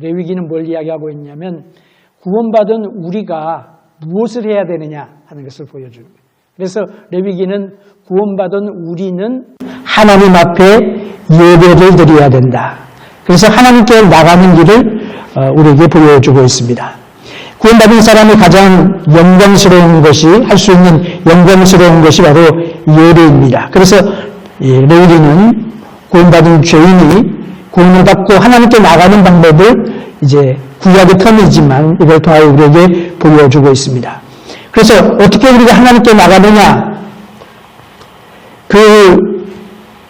레위기는 뭘 이야기하고 있냐면 구원받은 우리가 무엇을 해야 되느냐 하는 것을 보여주는 거예요. 그래서 레위기는 구원받은 우리는 하나님 앞에 예배를 드려야 된다. 그래서 하나님께 나가는 길을 우리에게 보여주고 있습니다. 구원받은 사람이 가장 영광스러운 것이, 할 수 있는 영광스러운 것이 바로 예배입니다. 그래서 레위기는 구원받은 죄인이 구원을 받고 하나님께 나가는 방법을 이제 구약의 텀이지만 이걸 통하여 우리에게 보여주고 있습니다. 그래서 어떻게 우리가 하나님께 나가느냐?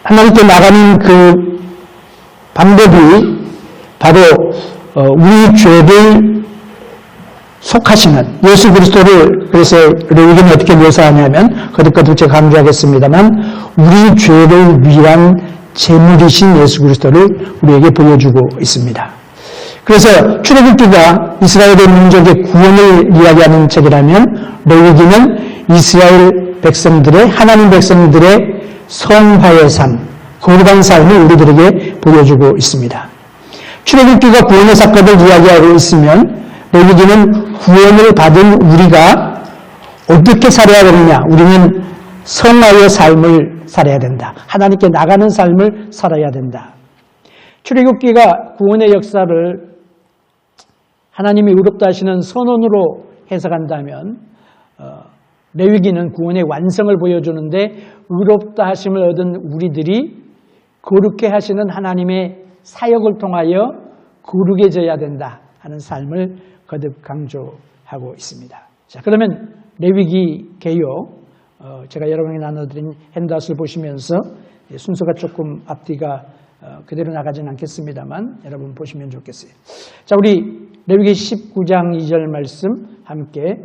하나님께 나가는 그 방법이 바로 우리 죄를 속하시는 예수 그리스도를, 그래서 레위기는 어떻게 묘사하냐면 거듭거듭 제가 강조하겠습니다만 우리 죄를 위한 제물이신 예수 그리스도를 우리에게 보여주고 있습니다. 그래서 출애굽기가 이스라엘의 민족의 구원을 이야기하는 책이라면 레위기는 이스라엘 백성들의, 하나님 백성들의 성화의 삶, 거룩한 삶을 우리들에게 보여주고 있습니다. 출애굽기가 구원의 사건을 이야기하고 있으면 레위기는 구원을 받은 우리가 어떻게 살아야 되느냐? 우리는 성화의 삶을 살아야 된다. 하나님께 나가는 삶을 살아야 된다. 출애굽기가 구원의 역사를 하나님이 의롭다 하시는 선언으로 해석한다면 레위기는 구원의 완성을 보여주는데 의롭다 하심을 얻은 우리들이 거룩해 하시는 하나님의 사역을 통하여 거룩해져야 된다 하는 삶을 거듭 강조하고 있습니다. 자, 그러면 레위기 개요, 제가 여러분에게 나눠드린 핸드아웃을 보시면서 순서가 조금 앞뒤가 그대로 나가진 않겠습니다만 여러분 보시면 좋겠어요. 자, 우리 레위기 19장 2절 말씀 함께,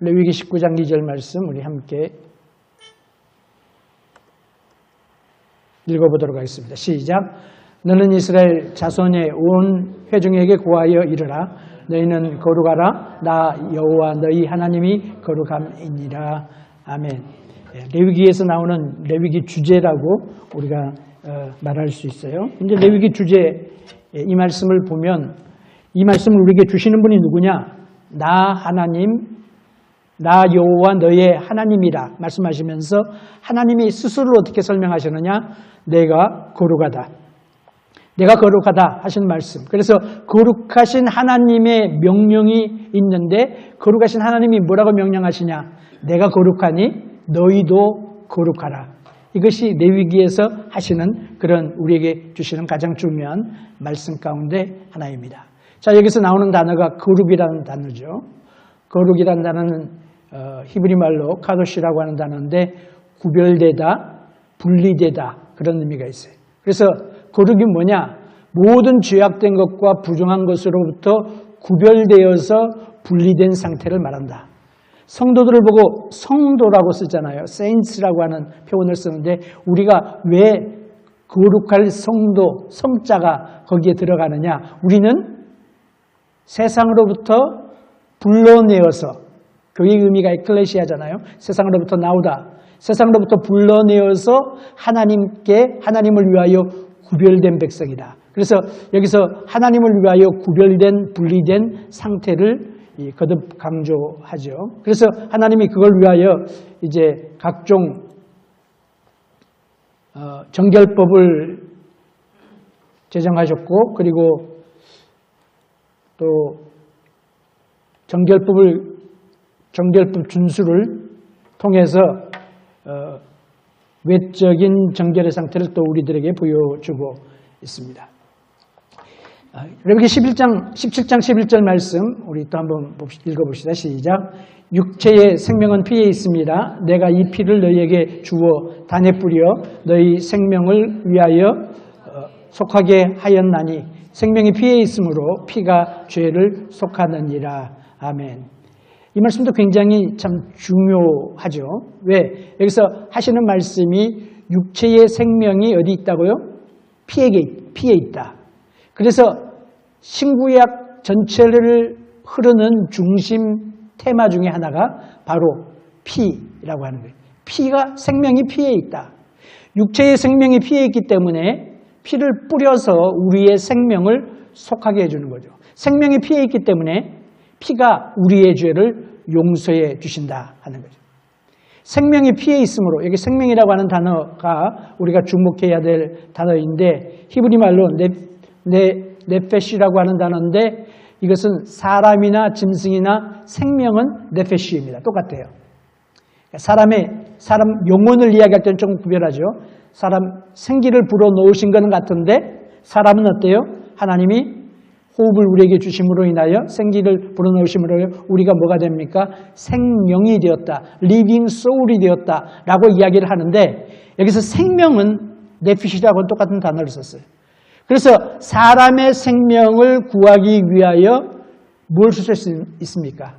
레위기 19장 2절 말씀 우리 함께 읽어보도록 하겠습니다. 시작. 너는 이스라엘 자손의 온 회중에게 고하여 이르라. 너희는 거룩하라. 나 여호와 너희 하나님이 거룩함이니라. 아멘. 레위기에서 나오는 레위기 주제라고 우리가 말할 수 있어요. 근데 레위기 주제 이 말씀을 보면 이 말씀을 우리에게 주시는 분이 누구냐? 나 하나님, 나 여호와 너의 하나님이라 말씀하시면서 하나님이 스스로 어떻게 설명하시느냐? 내가 거룩하다. 내가 거룩하다 하신 말씀. 그래서 거룩하신 하나님의 명령이 있는데 거룩하신 하나님이 뭐라고 명령하시냐? 내가 거룩하니 너희도 거룩하라. 이것이 레위기에서 하시는 그런 우리에게 주시는 가장 중요한 말씀 가운데 하나입니다. 자, 여기서 나오는 단어가 거룩이라는 단어죠. 거룩이라는 단어는 히브리 말로 카도시라고 하는 단어인데 구별되다, 분리되다 그런 의미가 있어요. 그래서 거룩이 뭐냐? 모든 죄악된 것과 부정한 것으로부터 구별되어서 분리된 상태를 말한다. 성도들을 보고 성도라고 쓰잖아요. saints라고 하는 표현을 쓰는데 우리가 왜 거룩할 성도, 성자가 거기에 들어가느냐? 우리는 세상으로부터 불러내어서, 교회의 의미가 에클레시아잖아요. 세상으로부터 나오다. 세상으로부터 불러내어서 하나님을 위하여 구별된 백성이다. 그래서 여기서 하나님을 위하여 구별된, 분리된 상태를 거듭 강조하죠. 그래서 하나님이 그걸 위하여 이제 각종 정결법을 제정하셨고, 그리고 또 정결법 준수를 통해서 외적인 정결의 상태를 또 우리들에게 보여주고 있습니다. 레위기 17장 11절 말씀 우리 또 한번 읽어봅시다. 시작. 육체의 생명은 피에 있습니다. 내가 이 피를 너희에게 주어 단에 뿌려 너희 생명을 위하여 속하게 하였나니 생명이 피에 있으므로 피가 죄를 속하느니라. 아멘. 이 말씀도 굉장히 참 중요하죠. 왜? 여기서 하시는 말씀이 육체의 생명이 어디 있다고요? 피에 있다. 그래서 신구약 전체를 흐르는 중심 테마 중에 하나가 바로 피라고 하는 거예요. 생명이 피에 있다. 육체의 생명이 피에 있기 때문에 피를 뿌려서 우리의 생명을 속하게 해주는 거죠. 생명이 피에 있기 때문에 피가 우리의 죄를 용서해 주신다 하는 거죠. 생명이 피에 있으므로, 여기 생명이라고 하는 단어가 우리가 주목해야 될 단어인데 히브리 말로 네페시라고 하는 단어인데 이것은 사람이나 짐승이나 생명은 네페시입니다. 똑같아요. 사람 영혼을 이야기할 때는 조금 구별하죠. 사람 생기를 불어넣으신 것은 같은데 사람은 어때요? 하나님이 호흡을 우리에게 주심으로 인하여 생기를 불어넣으심으로 우리가 뭐가 됩니까? 생명이 되었다. 리빙 소울이 되었다. 라고 이야기를 하는데 여기서 생명은 네피시라고 똑같은 단어를 썼어요. 그래서 사람의 생명을 구하기 위하여 뭘 쓸 수 있습니까?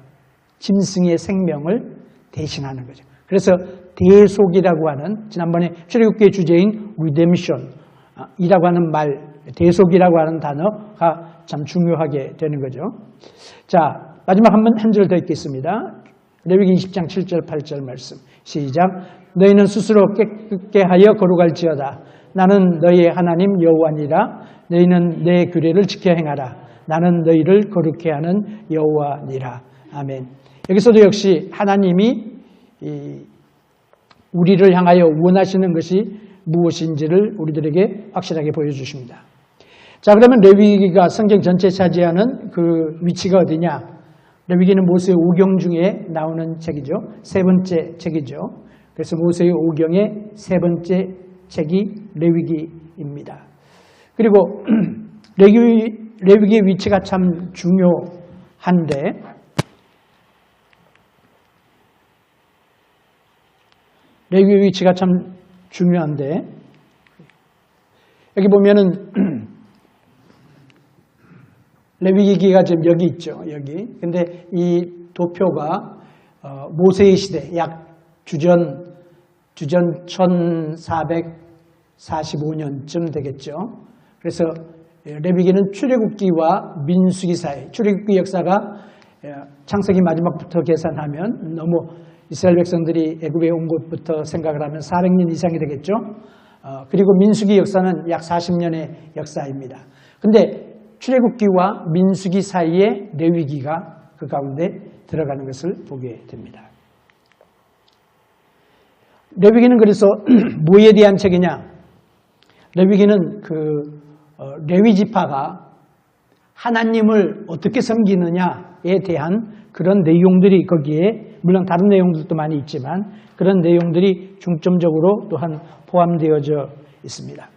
짐승의 생명을 대신하는 거죠. 그래서 대속이라고 하는 지난번에 출애굽기의 주제인 리뎀션이라고 하는 말, 대속이라고 하는 단어가 참 중요하게 되는 거죠. 자, 마지막 한 절 더 읽겠습니다. 레위기 20장 7절 8절 말씀 시작. 너희는 스스로 깨끗게 하여 거룩할지어다. 나는 너희의 하나님 여호와니라. 너희는 내 규례를 지켜 행하라. 나는 너희를 거룩해 하는 여호와니라. 아멘. 여기서도 역시 하나님이 우리를 향하여 원하시는 것이 무엇인지를 우리들에게 확실하게 보여주십니다. 자, 그러면 레위기가 성경 전체에 차지하는 그 위치가 어디냐? 레위기는 모세의 오경 중에 나오는 책이죠. 세 번째 책이죠. 그래서 모세의 오경의 세 번째 책이 레위기입니다. 그리고 레위기의 위치가 참 중요한데 레위기의 위치가 참 중요한데 여기 보면은 레위기가 지금 여기 있죠. 여기. 근데 이 도표가 모세의 시대 약 주전 1445년쯤 되겠죠. 그래서 레위기는 출애굽기와 민수기 사이, 출애굽기 역사가 창세기 마지막부터 계산하면 너무 이스라엘 백성들이 애굽에 온 것부터 생각을 하면 400년 이상이 되겠죠. 그리고 민수기 역사는 약 40년의 역사입니다. 근데 출애굽기와 민수기 사이에 레위기가 그 가운데 들어가는 것을 보게 됩니다. 레위기는 그래서 뭐에 대한 책이냐? 레위기는 레위 지파가 하나님을 어떻게 섬기느냐에 대한 그런 내용들이 거기에 물론 다른 내용들도 많이 있지만 그런 내용들이 중점적으로 또한 포함되어져 있습니다.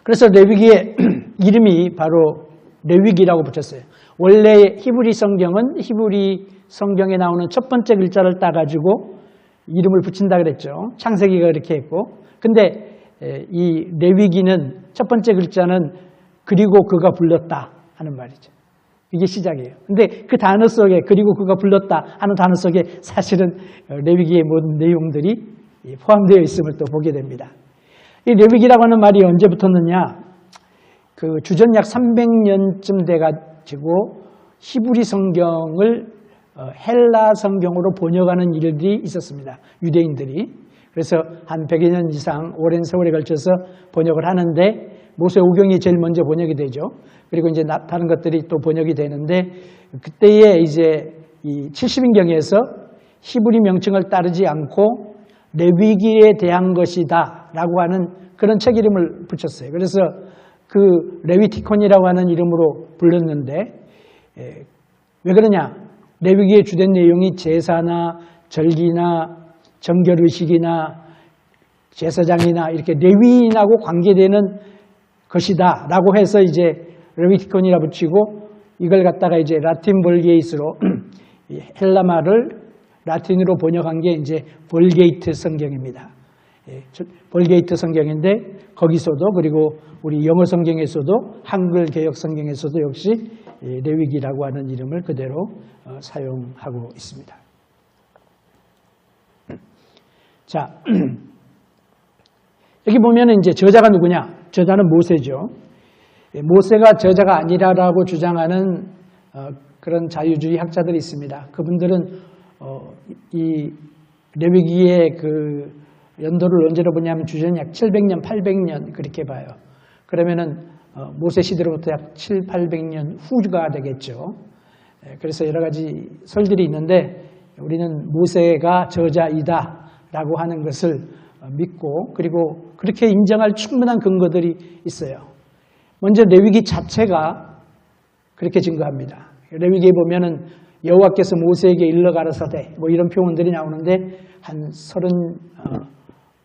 그래서 레위기의 이름이 바로 레위기라고 붙였어요. 원래 히브리 성경은 히브리 성경에 나오는 첫 번째 글자를 따가지고 이름을 붙인다 그랬죠. 창세기가 그렇게 했고. 근데 이 레위기는 첫 번째 글자는 그리고 그가 불렀다 하는 말이죠. 이게 시작이에요. 근데 그 단어 속에 그리고 그가 불렀다 하는 단어 속에 사실은 레위기의 모든 내용들이 포함되어 있음을 또 보게 됩니다. 이 레위기라고 하는 말이 언제 붙었느냐? 그 주전 약 300년쯤 돼가지고 히브리 성경을 헬라 성경으로 번역하는 일들이 있었습니다. 유대인들이. 그래서 한 100여 년 이상 오랜 세월에 걸쳐서 번역을 하는데 모세 오경이 제일 먼저 번역이 되죠. 그리고 이제 다른 것들이 또 번역이 되는데 그때에 이제 이 70인경에서 히브리 명칭을 따르지 않고 레위기에 대한 것이다 라고 하는 그런 책 이름을 붙였어요. 그래서 그 레위티콘이라고 하는 이름으로 불렀는데 왜 그러냐? 레위기의 주된 내용이 제사나 절기나 정결의식이나 제사장이나 이렇게 레위인하고 관계되는 것이다 라고 해서 이제 레위티콘이라 붙이고 이걸 갖다가 이제 라틴 볼게이스로 헬라말을 라틴으로 번역한 게 이제 볼게이트 성경입니다. 볼게이트 성경인데 거기서도 그리고 우리 영어 성경에서도 한글 개역 성경에서도 역시 레위기라고 하는 이름을 그대로 사용하고 있습니다. 자, 여기 보면은 이제 저자가 누구냐? 저자는 모세죠. 모세가 저자가 아니라라고 주장하는 그런 자유주의 학자들이 있습니다. 그분들은 이 레위기의 그 연도를 언제로 보냐면 주전 약 700년, 800년 그렇게 봐요. 그러면은 모세 시대로부터 약 7, 800년 후가 되겠죠. 그래서 여러 가지 설들이 있는데 우리는 모세가 저자이다라고 하는 것을 믿고 그리고 그렇게 인정할 충분한 근거들이 있어요. 먼저 레위기 자체가 그렇게 증거합니다. 레위기에 보면은 여호와께서 모세에게 일러 가라사대 뭐 이런 표현들이 나오는데 한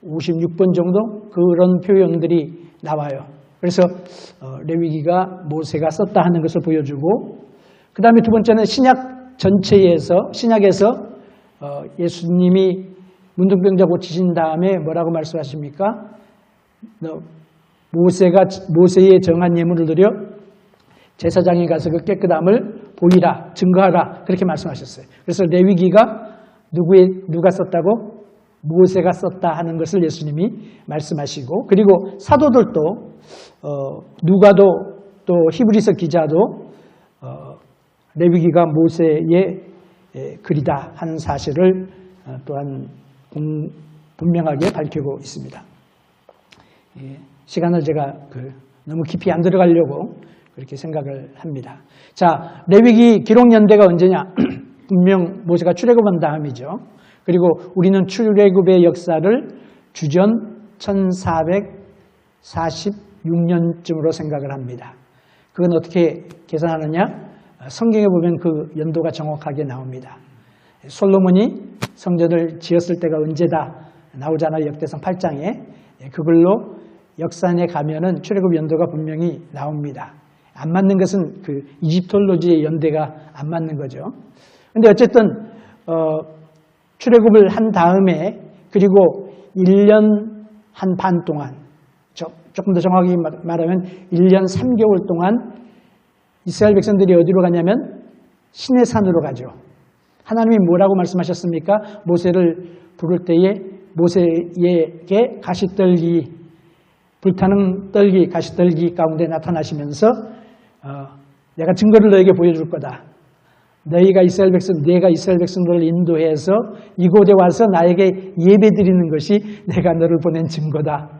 56번 정도 그런 표현들이 나와요. 그래서 레위기가 모세가 썼다 하는 것을 보여주고 그 다음에 두 번째는 신약에서 예수님이 문둥병자 고치신 다음에 뭐라고 말씀하십니까? 모세의 정한 예물을 드려 제사장이 가서 그 깨끗함을 보이라, 증거하라 그렇게 말씀하셨어요. 그래서 레위기가 누가 썼다고? 모세가 썼다 하는 것을 예수님이 말씀하시고 그리고 사도들도 누가도 또 히브리서 기자도 레위기가 모세의 글이다 하는 사실을 또한 분명하게 밝히고 있습니다. 시간을 제가 너무 깊이 안 들어가려고 그렇게 생각을 합니다. 자, 레위기 기록 연대가 언제냐? 분명 모세가 출애굽한 다음이죠. 그리고 우리는 출애굽의 역사를 주전 1446년쯤으로 생각을 합니다. 그건 어떻게 계산하느냐? 성경에 보면 그 연도가 정확하게 나옵니다. 솔로몬이 성전을 지었을 때가 언제다 나오잖아요. 역대상 8장에. 그걸로 역산에 가면은 출애굽 연도가 분명히 나옵니다. 안 맞는 것은 그 이집톨로지의 연대가 안 맞는 거죠. 근데 어쨌든 출애굽을 한 다음에 그리고 1년 한 반 동안 조금 더 정확히 말하면 1년 3개월 동안 이스라엘 백성들이 어디로 가냐면 시내산으로 가죠. 하나님이 뭐라고 말씀하셨습니까? 모세를 부를 때에 모세에게 가시떨기, 불타는 떨기, 가시떨기 가운데 나타나시면서 내가 증거를 너에게 보여줄 거다. 내가 이스라엘 백성들을 인도해서 이곳에 와서 나에게 예배드리는 것이 내가 너를 보낸 증거다.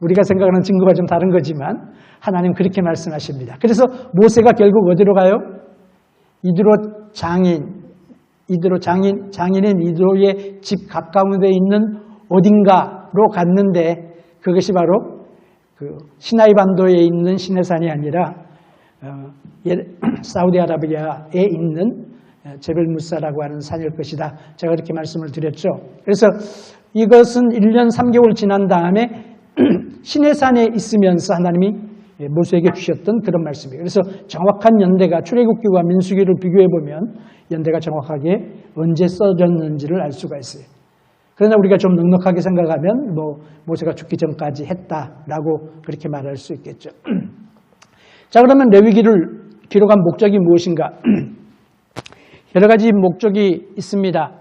우리가 생각하는 증거가 좀 다른 거지만 하나님 그렇게 말씀하십니다. 그래서 모세가 결국 어디로 가요? 장인인 이드로의 집 가까운 데 있는 어딘가로 갔는데 그것이 바로 그 시나이 반도에 있는 시내산이 아니라 사우디아라비아에 있는 제벨 무사라고 하는 산일 것이다. 제가 그렇게 말씀을 드렸죠. 그래서 이것은 1년 3개월 지난 다음에 시내산에 있으면서 하나님이 모세에게 주셨던 그런 말씀이에요. 그래서 정확한 연대가 출애굽기와 민수기를 비교해보면 연대가 정확하게 언제 써졌는지를 알 수가 있어요. 그러나 우리가 좀 넉넉하게 생각하면 모세가 죽기 전까지 했다라고 그렇게 말할 수 있겠죠. 자, 그러면 레위기를 기록한 목적이 무엇인가? 여러 가지 목적이 있습니다.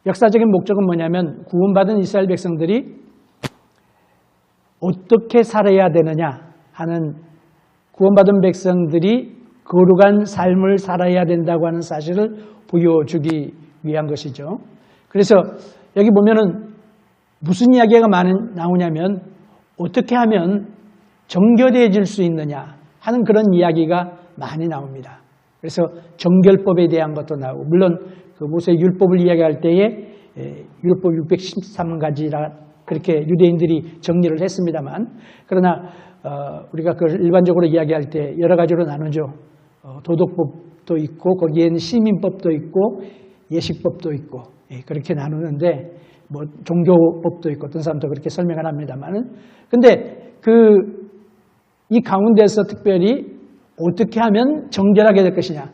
역사적인 목적은 뭐냐면 구원받은 이스라엘 백성들이 어떻게 살아야 되느냐 하는 구원받은 백성들이 거룩한 삶을 살아야 된다고 하는 사실을 보여주기 위한 것이죠. 그래서 여기 보면은 무슨 이야기가 나오냐면 어떻게 하면 정결해질 수 있느냐 하는 그런 이야기가 많이 나옵니다. 그래서 정결법에 대한 것도 나오고 물론 그 모세의 율법을 이야기할 때에 율법 613가지라 그렇게 유대인들이 정리를 했습니다만 그러나 우리가 그걸 일반적으로 이야기할 때 여러 가지로 나누죠. 도덕법도 있고 거기에는 시민법도 있고 예식법도 있고 그렇게 나누는데 종교법도 있고 어떤 사람도 그렇게 설명을 합니다만은 근데 이 가운데서 특별히 어떻게 하면 정결하게 될 것이냐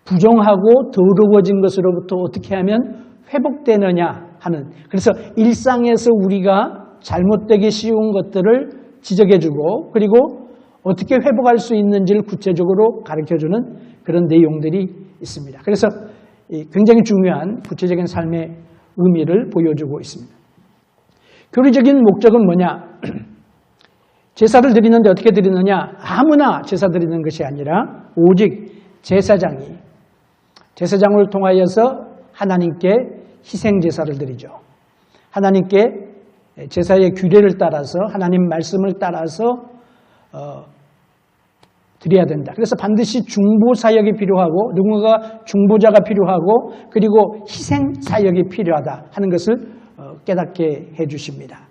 부정하고 더러워진 것으로부터 어떻게 하면 회복되느냐 하는 그래서 일상에서 우리가 잘못되기 쉬운 것들을 지적해주고 그리고 어떻게 회복할 수 있는지를 구체적으로 가르쳐주는 그런 내용들이 있습니다. 그래서 굉장히 중요한 구체적인 삶의 의미를 보여주고 있습니다. 교리적인 목적은 뭐냐? 제사를 드리는데 어떻게 드리느냐? 아무나 제사 드리는 것이 아니라 오직 제사장을 통하여서 하나님께 희생 제사를 드리죠. 하나님께 제사의 규례를 따라서 하나님 말씀을 따라서 드려야 된다. 그래서 반드시 중보사역이 필요하고 누군가가 중보자가 필요하고 그리고 희생사역이 필요하다 하는 것을 깨닫게 해주십니다.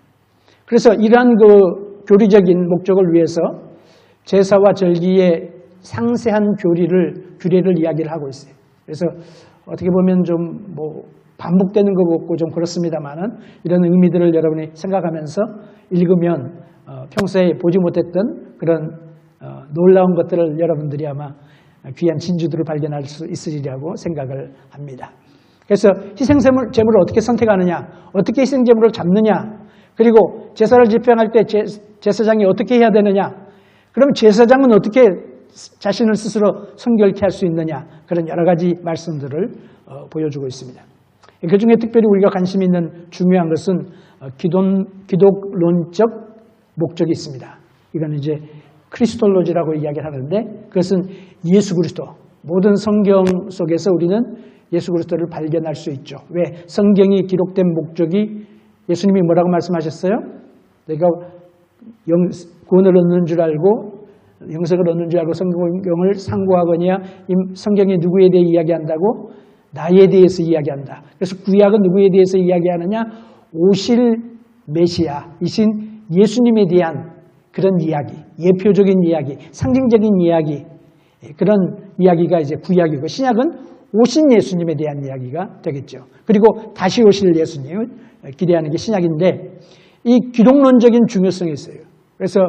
그래서 이러한 그 교리적인 목적을 위해서 제사와 절기의 상세한 규례를 이야기를 하고 있어요. 그래서 어떻게 보면 좀 반복되는 것 같고 좀 그렇습니다만은 이런 의미들을 여러분이 생각하면서 읽으면 평소에 보지 못했던 그런 놀라운 것들을 여러분들이 아마 귀한 진주들을 발견할 수 있으리라고 생각을 합니다. 그래서 희생제물을 어떻게 선택하느냐, 어떻게 희생제물을 잡느냐, 그리고 제사를 집행할 때 제사장이 어떻게 해야 되느냐, 그럼 제사장은 어떻게 자신을 스스로 성결케 할 수 있느냐, 그런 여러 가지 말씀들을 보여주고 있습니다. 그 중에 특별히 우리가 관심 있는 중요한 것은 기독론적 목적이 있습니다. 이건 이제 크리스톨로지라고 이야기를 하는데 그것은 예수 그리스도, 모든 성경 속에서 우리는 예수 그리스도를 발견할 수 있죠. 왜? 성경이 기록된 목적이 예수님이 뭐라고 말씀하셨어요? 내가 구원을 얻는 줄 알고 영생을 얻는 줄 알고 성경을 상고하거니와 이 성경이 누구에 대해 이야기한다고? 나에 대해서 이야기한다. 그래서 구약은 누구에 대해서 이야기하느냐? 오실 메시아이신 예수님에 대한 그런 이야기, 예표적인 이야기, 상징적인 이야기, 그런 이야기가 이제 구약이고 신약은 오신 예수님에 대한 이야기가 되겠죠. 그리고 다시 오실 예수님을 기대하는 게 신약인데 이 기독론적인 중요성이 있어요. 그래서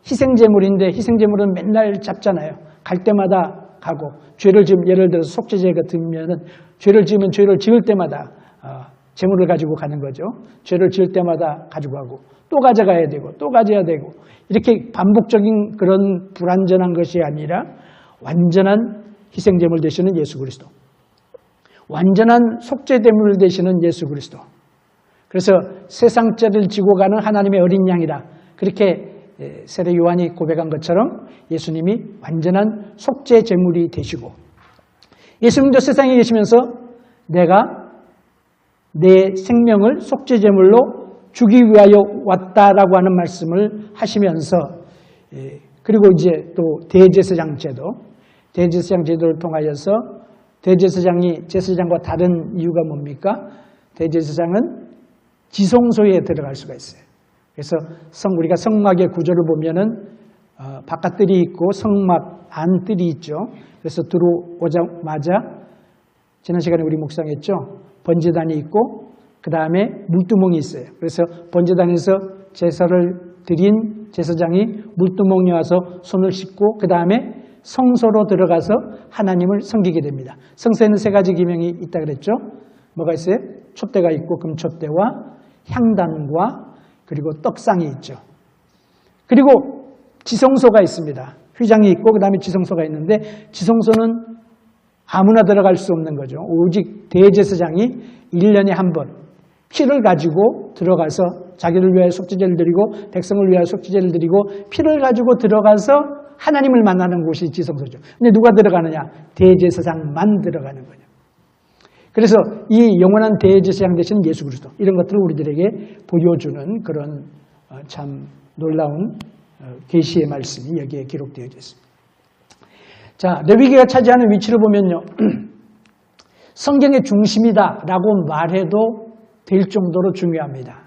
희생제물인데 희생제물은 맨날 잡잖아요. 갈 때마다 가고 죄를 지으면 예를 들어서 속죄제 같으면은 죄를 지으면 죄를 지을 때마다 제물을 가지고 가는 거죠. 죄를 지을 때마다 가지고 가고 또 가져가야 되고 또 가져야 되고 이렇게 반복적인 그런 불완전한 것이 아니라 완전한 희생제물 되시는 예수 그리스도, 완전한 속죄제물 되시는 예수 그리스도. 그래서 세상죄를 지고 가는 하나님의 어린 양이라 그렇게 세례 요한이 고백한 것처럼 예수님이 완전한 속죄제물이 되시고 예수님도 세상에 계시면서 내가 내 생명을 속죄제물로 주기 위하여 왔다라고 하는 말씀을 하시면서 그리고 이제 또 대제사장 제도를 통하여서 대제사장이 제사장과 다른 이유가 뭡니까? 대제사장은 지성소에 들어갈 수가 있어요. 그래서 우리가 성막의 구조를 보면은 바깥뜰이 있고 성막 안뜰이 있죠. 그래서 들어오자마자 지난 시간에 우리 묵상했죠. 번제단이 있고 그 다음에 물두멍이 있어요. 그래서 번제단에서 제사를 드린 제사장이 물두멍에 와서 손을 씻고 그 다음에 성소로 들어가서 하나님을 섬기게 됩니다. 성소에는 세 가지 기명이 있다 그랬죠. 뭐가 있어요? 촛대가 있고 금촛대와 향단과 그리고 떡상이 있죠. 그리고 지성소가 있습니다. 휘장이 있고 그 다음에 지성소가 있는데 지성소는 아무나 들어갈 수 없는 거죠. 오직 대제사장이 1년에 한 번 피를 가지고 들어가서 자기를 위하여 속죄제를 드리고 백성을 위하여 속죄제를 드리고 피를 가지고 들어가서 하나님을 만나는 곳이 지성소죠. 근데 누가 들어가느냐? 대제사장만 들어가는 거죠. 그래서 이 영원한 대제사장 되시는 예수 그리스도 이런 것들을 우리들에게 보여주는 그런 참 놀라운 계시의 말씀이 여기에 기록되어 있습니다. 자, 레위기가 차지하는 위치를 보면요. 성경의 중심이다라고 말해도 될 정도로 중요합니다.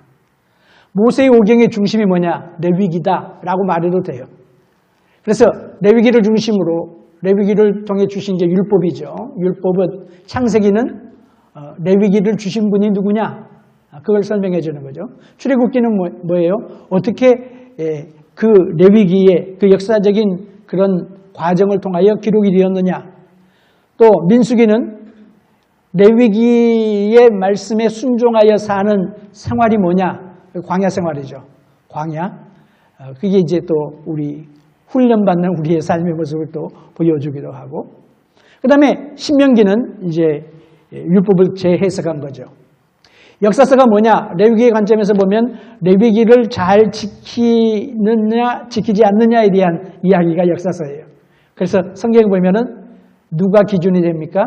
모세의 오경의 중심이 뭐냐? 레위기다라고 말해도 돼요. 그래서 레위기를 중심으로 레위기를 통해 주신 게 율법이죠. 율법은 창세기는 레위기를 주신 분이 누구냐? 그걸 설명해 주는 거죠. 출애굽기는 뭐예요? 어떻게 그 레위기의 그 역사적인 그런 과정을 통하여 기록이 되었느냐? 또 민수기는 레위기의 말씀에 순종하여 사는 생활이 뭐냐? 광야 생활이죠. 광야. 그게 이제 또 우리 훈련받는 우리의 삶의 모습을 또 보여주기도 하고 그 다음에 신명기는 이제 율법을 재해석한 거죠. 역사서가 뭐냐? 레위기의 관점에서 보면 레위기를 잘 지키느냐 지키지 않느냐에 대한 이야기가 역사서예요. 그래서 성경에 보면은 누가 기준이 됩니까?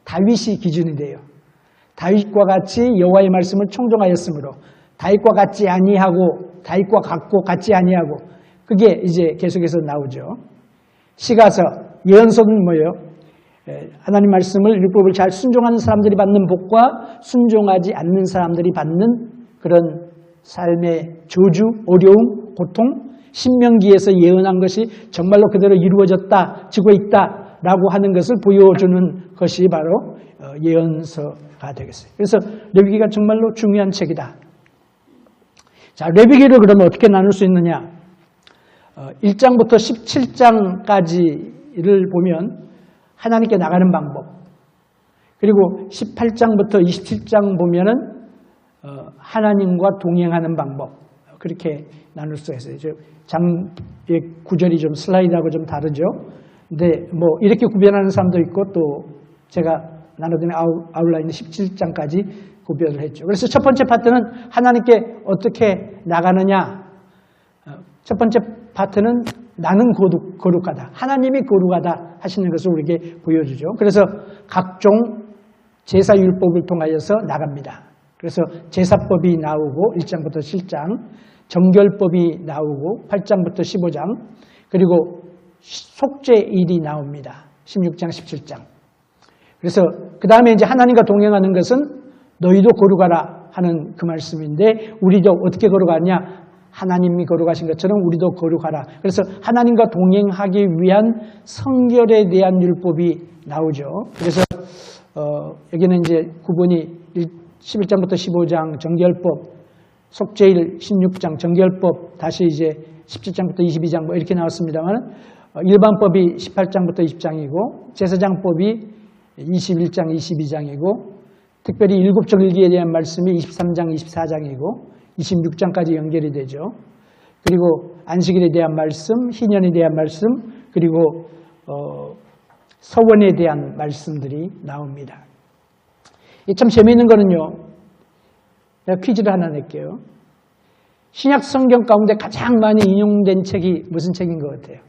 다윗이 기준이 돼요. 다윗과 같이 여호와의 말씀을 청종하였으므로 다윗과 같지 아니하고 다윗과 같고 같지 아니하고 그게 이제 계속해서 나오죠. 시가서 예언서는 뭐예요? 하나님 말씀을 율법을 잘 순종하는 사람들이 받는 복과 순종하지 않는 사람들이 받는 그런 삶의 저주, 어려움, 고통, 신명기에서 예언한 것이 정말로 그대로 이루어졌다, 지고 있다라고 하는 것을 보여주는 것이 바로 예언서가 되겠어요. 그래서 레위기가 정말로 중요한 책이다. 자, 레위기를 그러면 어떻게 나눌 수 있느냐? 1장부터 17장까지를 보면 하나님께 나가는 방법, 그리고 18장부터 27장 보면은 하나님과 동행하는 방법, 그렇게 나눌 수가 있어요. 장의 구절이 좀 슬라이드하고 좀 다르죠. 근데 뭐 이렇게 구별하는 사람도 있고 또 제가 나눠드린 아웃라인 17장까지 구별을 했죠. 그래서 첫 번째 파트는 하나님께 어떻게 나가느냐. 첫 번째 파트는 나는 거룩하다. 하나님이 거룩하다 하시는 것을 우리에게 보여주죠. 그래서 각종 제사율법을 통하여서 나갑니다. 그래서 제사법이 나오고 1장부터 7장, 정결법이 나오고 8장부터 15장, 그리고 속죄일이 나옵니다. 16장, 17장. 그래서 그 다음에 이제 하나님과 동행하는 것은 너희도 거룩하라 하는 그 말씀인데 우리도 어떻게 거룩하냐? 하나님이 거룩하신 것처럼 우리도 거룩하라. 그래서 하나님과 동행하기 위한 성결에 대한 율법이 나오죠. 그래서 여기는 이제 구분이 11장부터 15장 정결법, 속죄일 16장 정결법, 다시 이제 17장부터 22장 뭐 이렇게 나왔습니다만 일반법이 18장부터 20장이고 제사장법이 21장, 22장이고 특별히 일곱절기에 대한 말씀이 23장, 24장이고 26장까지 연결이 되죠. 그리고 안식일에 대한 말씀, 희년에 대한 말씀, 그리고 서원에 대한 말씀들이 나옵니다. 참 재미있는 거는요. 내가 퀴즈를 하나 낼게요. 신약 성경 가운데 가장 많이 인용된 책이 무슨 책인 것 같아요?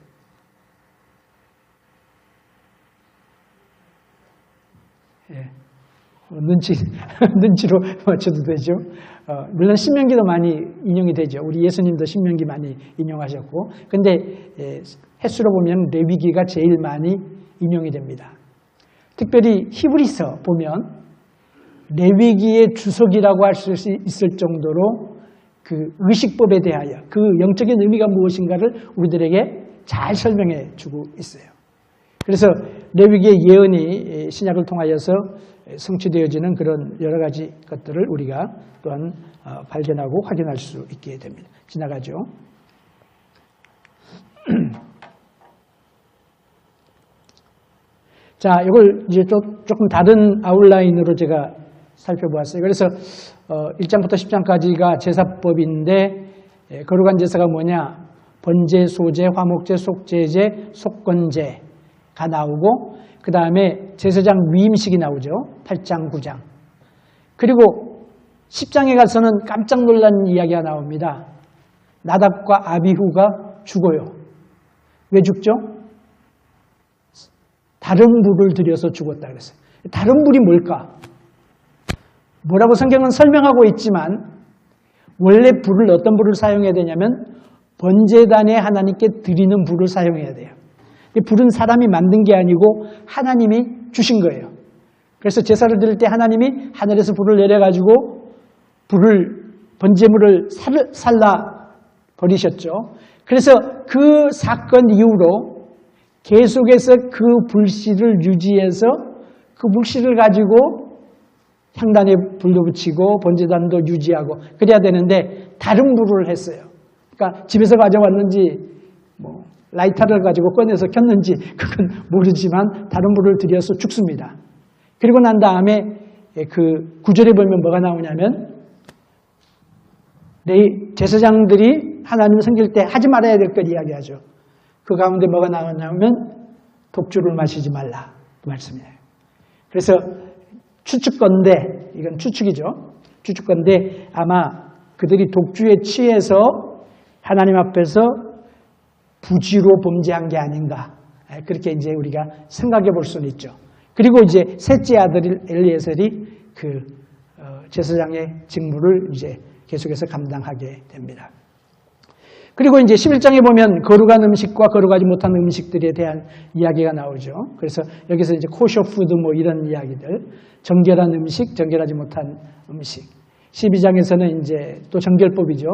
예. 눈치로 맞춰도 되죠. 물론 신명기도 많이 인용이 되죠. 우리 예수님도 신명기 많이 인용하셨고. 근데 횟수로 보면 레위기가 제일 많이 인용이 됩니다. 특별히 히브리서 보면 레위기의 주석이라고 할 수 있을 정도로 그 의식법에 대하여 그 영적인 의미가 무엇인가를 우리들에게 잘 설명해 주고 있어요. 그래서 레위기의 예언이 신약을 통하여서 성취되어지는 그런 여러 가지 것들을 우리가 또한 발견하고 확인할 수 있게 됩니다. 지나가죠. 자, 이걸 이제 조금 다른 아웃라인으로 제가 살펴보았어요. 그래서 1장부터 10장까지가 제사법인데 거룩한 제사가 뭐냐? 번제, 소제, 화목제, 속죄제, 속건제가 나오고 그 다음에 제사장 위임식이 나오죠. 8장, 9장. 그리고 10장에 가서는 깜짝 놀란 이야기가 나옵니다. 나답과 아비후가 죽어요. 왜 죽죠? 다른 불을 들여서 죽었다 그랬어요. 다른 불이 뭘까? 뭐라고 성경은 설명하고 있지만 원래 불을 어떤 불을 사용해야 되냐면 번제단에 하나님께 드리는 불을 사용해야 돼요. 불은 사람이 만든 게 아니고 하나님이 주신 거예요. 그래서 제사를 드릴 때 하나님이 하늘에서 불을 내려가지고 번제물을 살라 버리셨죠. 그래서 그 사건 이후로 계속해서 그 불씨를 유지해서 그 불씨를 가지고 향단에 불도 붙이고 번제단도 유지하고 그래야 되는데 다른 불을 했어요. 그러니까 집에서 가져왔는지 뭐 라이터를 가지고 꺼내서 켰는지 그건 모르지만 다른 불을 들여서 죽습니다. 그리고 난 다음에 그 구절에 보면 뭐가 나오냐면 제사장들이 하나님을 섬길 때 하지 말아야 될 걸 이야기하죠. 그 가운데 뭐가 나오냐면 독주를 마시지 말라 그 말씀이에요. 그래서 추측건데 이건 추측이죠. 추측건데 아마 그들이 독주에 취해서 하나님 앞에서 부지로 범죄한 게 아닌가 그렇게 이제 우리가 생각해 볼 수는 있죠. 그리고 이제 셋째 아들 엘리에셀이 그 제사장의 직무를 이제 계속해서 감당하게 됩니다. 그리고 이제 11장에 보면 거룩한 음식과 거룩하지 못한 음식들에 대한 이야기가 나오죠. 그래서 여기서 이제 코셔 푸드 뭐 이런 이야기들, 정결한 음식, 정결하지 못한 음식. 12장에서는 이제 또 정결법이죠.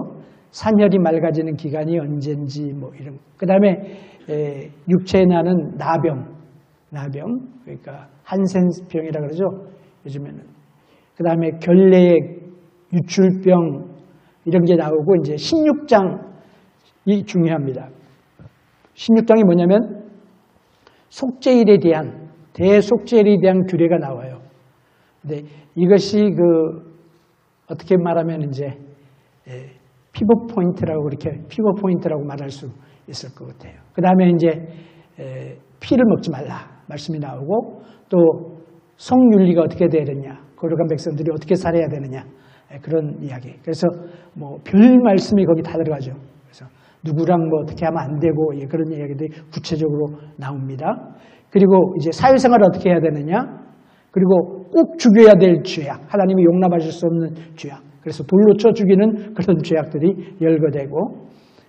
산혈이 맑아지는 기간이 언젠지 뭐 이런. 그다음에 육체에 나는 나병, 그러니까 한센병이라 그러죠. 요즘에는. 그다음에 결례, 유출병 이런 게 나오고 이제 16장이 중요합니다. 16장이 뭐냐면 속죄일에 대한 대속죄일에 대한 규례가 나와요. 근데 이것이 어떻게 말하면 이제 피벗 포인트라고 그렇게 피벗 포인트라고 말할 수 있을 것 같아요. 그다음에 이제 피를 먹지 말라 말씀이 나오고 또 성윤리가 어떻게 돼야 되느냐, 거룩한 백성들이 어떻게 살아야 되느냐 그런 이야기. 그래서 뭐 별 말씀이 거기 다 들어가죠. 그래서 누구랑 뭐 어떻게 하면 안 되고 그런 이야기들이 구체적으로 나옵니다. 그리고 이제 사회생활을 어떻게 해야 되느냐, 그리고 꼭 죽여야 될 죄악, 하나님이 용납하실 수 없는 죄악. 그래서 돌로 쳐 죽이는 그런 죄악들이 열거되고,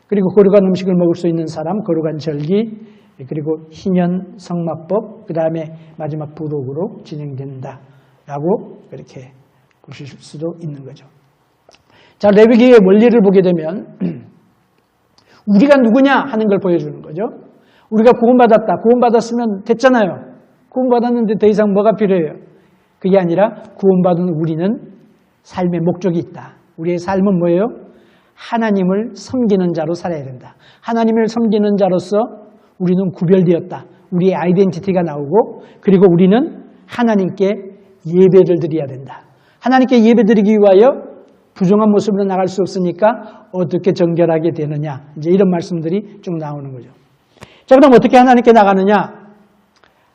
그리고 거룩한 음식을 먹을 수 있는 사람, 거룩한 절기, 그리고 희년 성막법, 그 다음에 마지막 부록으로 진행된다라고 그렇게 보실 수도 있는 거죠. 자, 레위기의 원리를 보게 되면 우리가 누구냐 하는 걸 보여주는 거죠. 우리가 구원받았다. 구원받았으면 됐잖아요. 구원받았는데 더 이상 뭐가 필요해요? 그게 아니라 구원받은 우리는 삶의 목적이 있다. 우리의 삶은 뭐예요? 하나님을 섬기는 자로 살아야 된다. 하나님을 섬기는 자로서 우리는 구별되었다. 우리의 아이덴티티가 나오고, 그리고 우리는 하나님께 예배를 드려야 된다. 하나님께 예배드리기 위하여 부정한 모습으로 나갈 수 없으니까 어떻게 정결하게 되느냐. 이제 이런 말씀들이 쭉 나오는 거죠. 자, 그럼 어떻게 하나님께 나가느냐?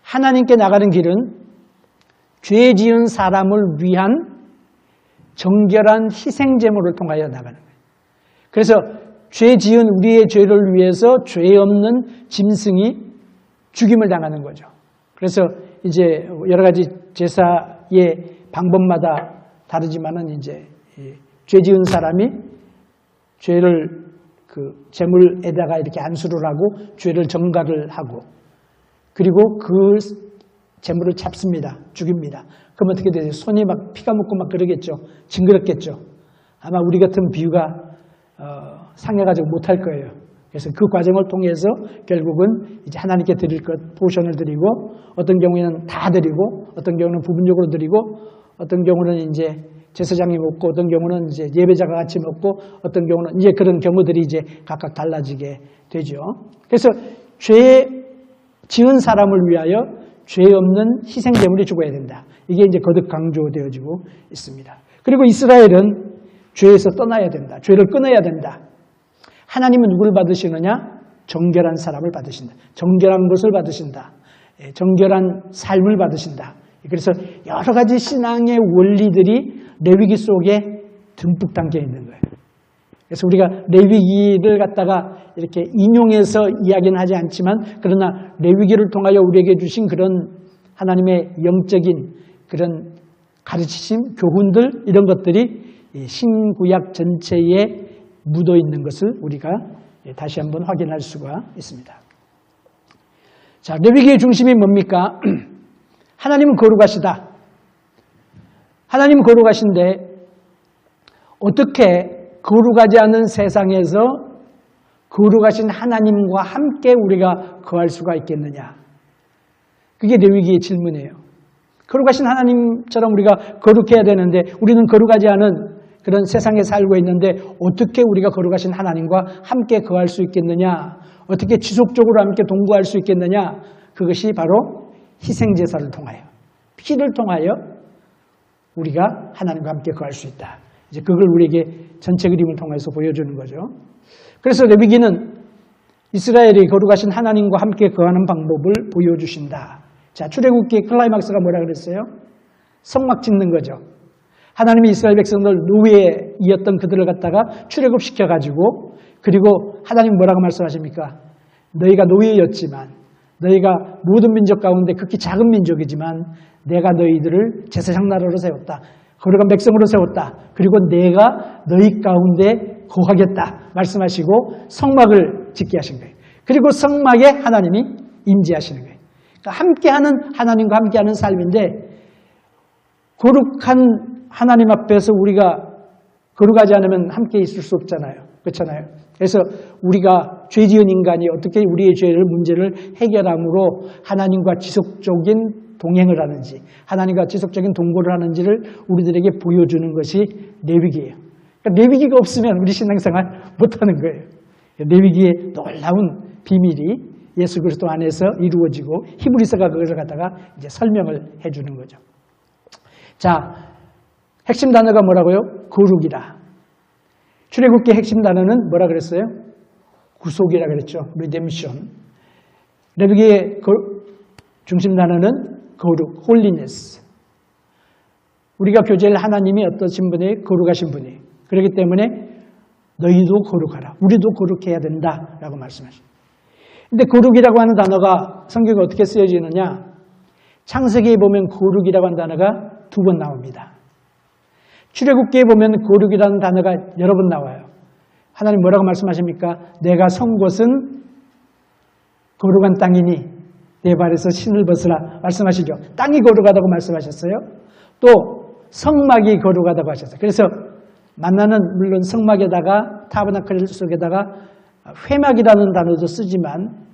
하나님께 나가는 길은 죄 지은 사람을 위한 정결한 희생제물을 통하여 나가는 거예요. 그래서 죄 지은 우리의 죄를 위해서 죄 없는 짐승이 죽임을 당하는 거죠. 그래서 이제 여러 가지 제사의 방법마다 다르지만은 이제 죄 지은 사람이 죄를 제물에다가 이렇게 안수를 하고 죄를 정가를 하고, 그리고 그 제물을 잡습니다. 죽입니다. 그럼 어떻게 되죠? 손이 막 피가 묻고 막 그러겠죠. 징그럽겠죠. 아마 우리 같은 비유가 상해가지고 못할 거예요. 그래서 그 과정을 통해서 결국은 이제 하나님께 드릴 것 포션을 드리고, 어떤 경우에는 다 드리고, 어떤 경우는 부분적으로 드리고, 어떤 경우는 이제 제사장이 먹고, 어떤 경우는 이제 예배자가 같이 먹고, 어떤 경우는 이제 그런 경우들이 이제 각각 달라지게 되죠. 그래서 죄 지은 사람을 위하여 죄 없는 희생제물이 죽어야 된다. 이게 이제 거듭 강조되어지고 있습니다. 그리고 이스라엘은 죄에서 떠나야 된다. 죄를 끊어야 된다. 하나님은 누구를 받으시느냐? 정결한 사람을 받으신다. 정결한 것을 받으신다. 정결한 삶을 받으신다. 그래서 여러 가지 신앙의 원리들이 레위기 속에 듬뿍 담겨 있는 거예요. 그래서 우리가 레위기를 갖다가 이렇게 인용해서 이야기는 하지 않지만, 그러나 레위기를 통하여 우리에게 주신 그런 하나님의 영적인 그런 가르치심, 교훈들, 이런 것들이 신구약 전체에 묻어 있는 것을 우리가 다시 한번 확인할 수가 있습니다. 자, 레위기의 중심이 뭡니까? 하나님은 거룩하시다. 하나님은 거룩하신데 어떻게 거룩하지 않은 세상에서 거룩하신 하나님과 함께 우리가 거할 수가 있겠느냐? 그게 레위기의 질문이에요. 거룩하신 하나님처럼 우리가 거룩해야 되는데 우리는 거룩하지 않은 그런 세상에 살고 있는데 어떻게 우리가 거룩하신 하나님과 함께 거할 수 있겠느냐? 어떻게 지속적으로 함께 동거할 수 있겠느냐? 그것이 바로 희생제사를 통하여, 피를 통하여 우리가 하나님과 함께 거할 수 있다. 이제 그걸 우리에게 전체 그림을 통해서 보여주는 거죠. 그래서 레위기는 이스라엘이 거룩하신 하나님과 함께 거하는 방법을 보여주신다. 자, 출애굽기의 클라이막스가 뭐라 그랬어요? 성막 짓는 거죠. 하나님이 이스라엘 백성들 노예이었던 그들을 갖다가 출애굽시켜가지고, 그리고 하나님 뭐라고 말씀하십니까? 너희가 노예였지만, 너희가 모든 민족 가운데 극히 작은 민족이지만 내가 너희들을 제사장 나라로 세웠다. 거룩한 백성으로 세웠다. 그리고 내가 너희 가운데 거하겠다 말씀하시고 성막을 짓게 하신 거예요. 그리고 성막에 하나님이 임재하시는 거예요. 그러니까 함께하는 하나님과 함께하는 삶인데 거룩한 하나님 앞에서 우리가 거룩하지 않으면 함께 있을 수 없잖아요. 그렇잖아요. 그래서 우리가 죄 지은 인간이 어떻게 우리의 죄를 문제를 해결함으로 하나님과 지속적인 동행을 하는지 하나님과 지속적인 동거를 하는지를 우리들에게 보여주는 것이 레위기예요. 그러니까 레위기가 없으면 우리 신앙생활 못하는 거예요. 레위기의 놀라운 비밀이 예수 그리스도 안에서 이루어지고 히브리서가 그것을 갖다가 이제 설명을 해주는 거죠. 자, 핵심 단어가 뭐라고요? 거룩이라. 출애굽기 핵심 단어는 뭐라 그랬어요? 구속이라 그랬죠. redemption. 레위기의 중심 단어는 거룩, holiness. 우리가 교제할 하나님이 어떠신 분이 거룩하신 분이. 그렇기 때문에 너희도 거룩하라. 우리도 거룩해야 된다라고 말씀하십니다. 근데 거룩이라고 하는 단어가 성경에 어떻게 쓰여지느냐? 창세기에 보면 거룩이라고 하는 단어가 2번 나옵니다. 출애굽기에 보면 거룩이라는 단어가 여러 번 나와요. 하나님 뭐라고 말씀하십니까? 내가 선 곳은 거룩한 땅이니 내 발에서 신을 벗으라 말씀하시죠. 땅이 거룩하다고 말씀하셨어요. 또 성막이 거룩하다고 하셨어요. 그래서 만나는 물론 성막에다가 타버나클 속에다가 회막이라는 단어도 쓰지만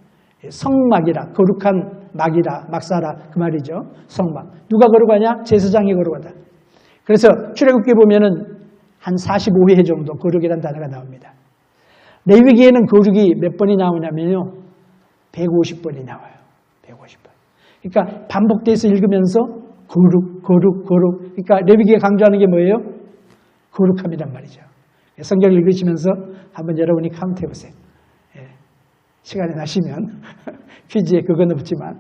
성막이라 거룩한 막이라 막사라 그 말이죠. 성막. 누가 거룩하냐? 제사장이 거룩하다. 그래서 출애굽기 보면은 한 45회 정도 거룩이라는 단어가 나옵니다. 레위기에는 거룩이 몇 번이 나오냐면요. 150번이 나와요. 150번. 그러니까 반복돼서 읽으면서 거룩. 그러니까 레위기에 강조하는 게 뭐예요? 거룩함이란 말이죠. 성경을 읽으시면서 한번 여러분이 카운트 해보세요. 예. 시간이 나시면 퀴즈에 그건 없지만.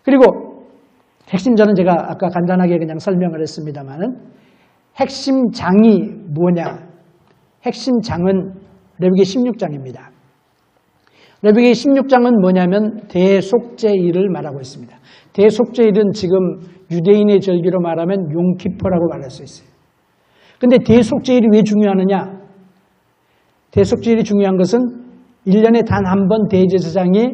그리고 핵심자는 제가 아까 간단하게 그냥 설명을 했습니다만은 핵심 장이 뭐냐? 핵심 장은 레위기 16장입니다. 레위기 16장은 뭐냐면 대속죄일을 말하고 있습니다. 대속죄일은 지금 유대인의 절기로 말하면 용키퍼라고 말할 수 있어요. 근데 대속죄일이 왜 중요하느냐? 대속죄일이 중요한 것은 1년에 단 한 번 대제사장이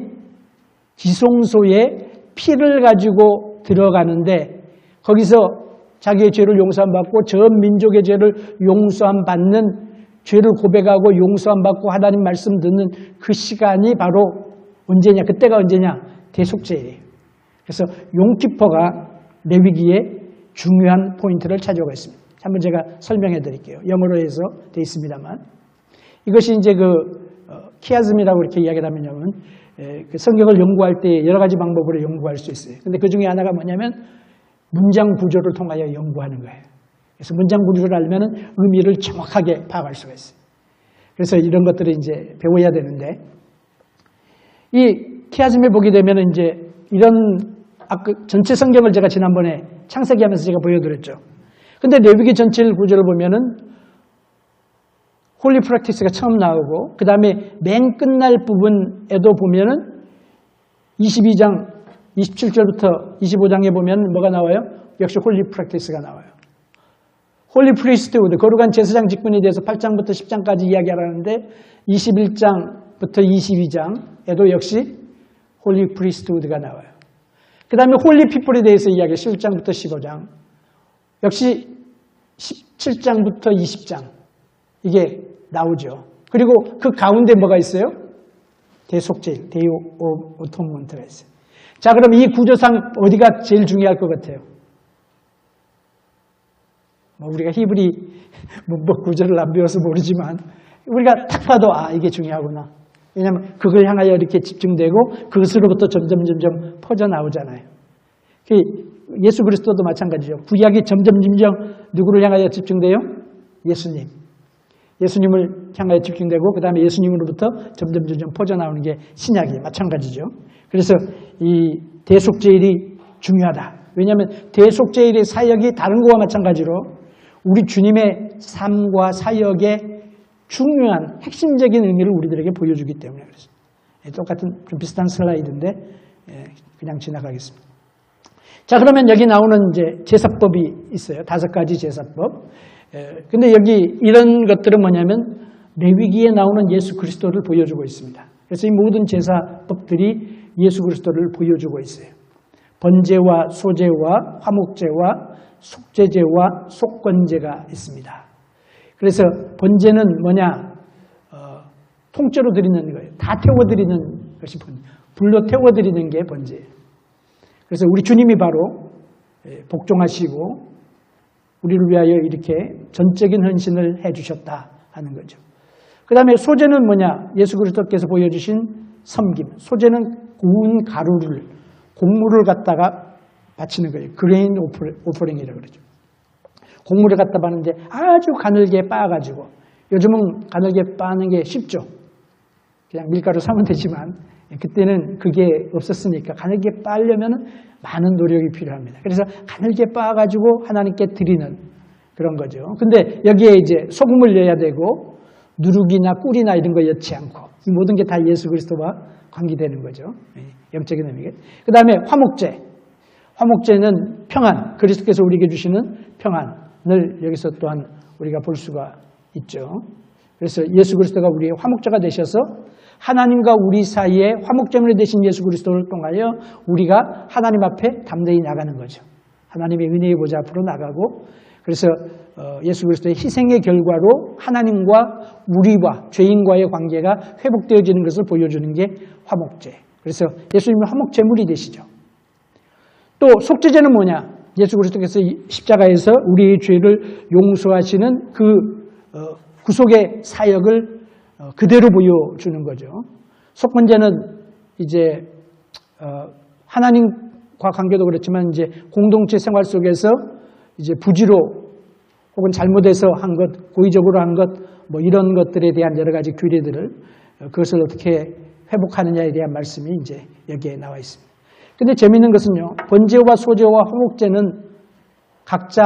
지성소에 피를 가지고 들어가는데 거기서 자기의 죄를 용서함 받고 전 민족의 죄를 용서함 받는 죄를 고백하고 용서함 받고 하나님 말씀 듣는 그 시간이 바로 언제냐? 그때가 언제냐? 대속죄일이에요. 그래서 용키퍼가 레위기의 중요한 포인트를 차지하고 있습니다. 한번 제가 설명해 드릴게요. 영어로 해서 되어 있습니다만 이것이 이제 키아즘이라고 이렇게 이야기를 하면 그 성경을 연구할 때 여러 가지 방법으로 연구할 수 있어요. 근데 그 중에 하나가 뭐냐면 문장 구조를 통하여 연구하는 거예요. 그래서 문장 구조를 알면은 의미를 정확하게 파악할 수가 있어요. 그래서 이런 것들을 이제 배워야 되는데 이 키아즘에 보게 되면은 이제 이런 전체 성경을 제가 지난번에 창세기 하면서 제가 보여드렸죠. 근데 레위기 전체 구조를 보면은 홀리 프랙티스가 처음 나오고 그 다음에 맨 끝날 부분에도 보면은 22장 27절부터 25장에 보면 뭐가 나와요? 역시 홀리 프랙티스가 나와요. 홀리 프리스트우드 거룩한 제사장 직분에 대해서 8장부터 10장까지 이야기하라는데 21장부터 22장에도 역시 홀리 프리스트우드가 나와요. 그 다음에 홀리 피플에 대해서 이야기 11장부터 15장 역시 17장부터 20장 이게 나오죠. 그리고 그 가운데 뭐가 있어요? 대속죄일, 데이 오브 어톤먼트가 있어요. 자, 그럼 이 구조상 어디가 제일 중요할 것 같아요? 우리가 히브리 문법 구조를 안 배워서 모르지만 우리가 딱 봐도 이게 중요하구나. 왜냐하면 그걸 향하여 이렇게 집중되고 그것으로부터 점점 퍼져나오잖아요. 예수 그리스도도 마찬가지죠. 구약이 점점 누구를 향하여 집중돼요? 예수님. 예수님을 향하여 집중되고 그 다음에 예수님으로부터 점점 퍼져나오는 게 신약이 마찬가지죠. 그래서 이 대속죄일이 중요하다. 왜냐하면 대속죄일의 사역이 다른 거와 마찬가지로 우리 주님의 삶과 사역의 중요한 핵심적인 의미를 우리들에게 보여주기 때문에 그렇습니다. 똑같은 좀 비슷한 슬라이드인데 그냥 지나가겠습니다. 자, 그러면 여기 나오는 이제 제사법이 있어요. 5가지 제사법. 근데 여기 이런 것들은 뭐냐면 레위기에 나오는 예수 그리스도를 보여주고 있습니다. 그래서 이 모든 제사법들이 예수 그리스도를 보여주고 있어요. 번제와 소제와 화목제와 속죄제와 속건제가 있습니다. 그래서 번제는 뭐냐? 통째로 드리는 거예요. 다 태워드리는 것이 번제. 불로 태워드리는 게 번제예요. 그래서 우리 주님이 바로 복종하시고 우리를 위하여 이렇게 전적인 헌신을 해주셨다 하는 거죠. 그 다음에 소제는 뭐냐? 예수 그리스도께서 보여주신 섬김. 소제는 구운 가루를, 곡물을 갖다가 바치는 거예요. 그레인 오퍼링이라고 그러죠. 곡물을 갖다 바는데 아주 가늘게 빻아가지고, 요즘은 가늘게 빻는 게 쉽죠. 그냥 밀가루 사면 되지만 그때는 그게 없었으니까 가늘게 빻려면 많은 노력이 필요합니다. 그래서 가늘게 빻아가지고 하나님께 드리는 그런 거죠. 근데 여기에 이제 소금을 넣어야 되고 누룩이나 꿀이나 이런 거 넣지 않고, 이 모든 게 다 예수 그리스도와 관계되는 거죠. 영적인 의미가. 그 다음에 화목제. 화목제는 평안, 그리스도께서 우리에게 주시는 평안을 여기서 또한 우리가 볼 수가 있죠. 그래서 예수 그리스도가 우리의 화목제가 되셔서 하나님과 우리 사이에 화목제물이 되신 예수 그리스도를 통하여 우리가 하나님 앞에 담대히 나가는 거죠. 하나님의 은혜의 보좌 앞으로 나가고, 그래서 예수 그리스도의 희생의 결과로 하나님과 우리와 죄인과의 관계가 회복되어지는 것을 보여주는 게 화목제. 그래서 예수님은 화목제물이 되시죠. 또 속죄제는 뭐냐? 예수 그리스도께서 십자가에서 우리의 죄를 용서하시는 그 구속의 사역을 그대로 보여주는 거죠. 속건제는 이제 하나님과 관계도 그렇지만 이제 공동체 생활 속에서 이제 부지로 혹은 잘못해서 한 것, 고의적으로 한 것, 뭐 이런 것들에 대한 여러 가지 규례들을, 그것을 어떻게 회복하느냐에 대한 말씀이 이제 여기에 나와 있습니다. 근데 재미있는 것은요, 번제와 소제와 화목제는 각자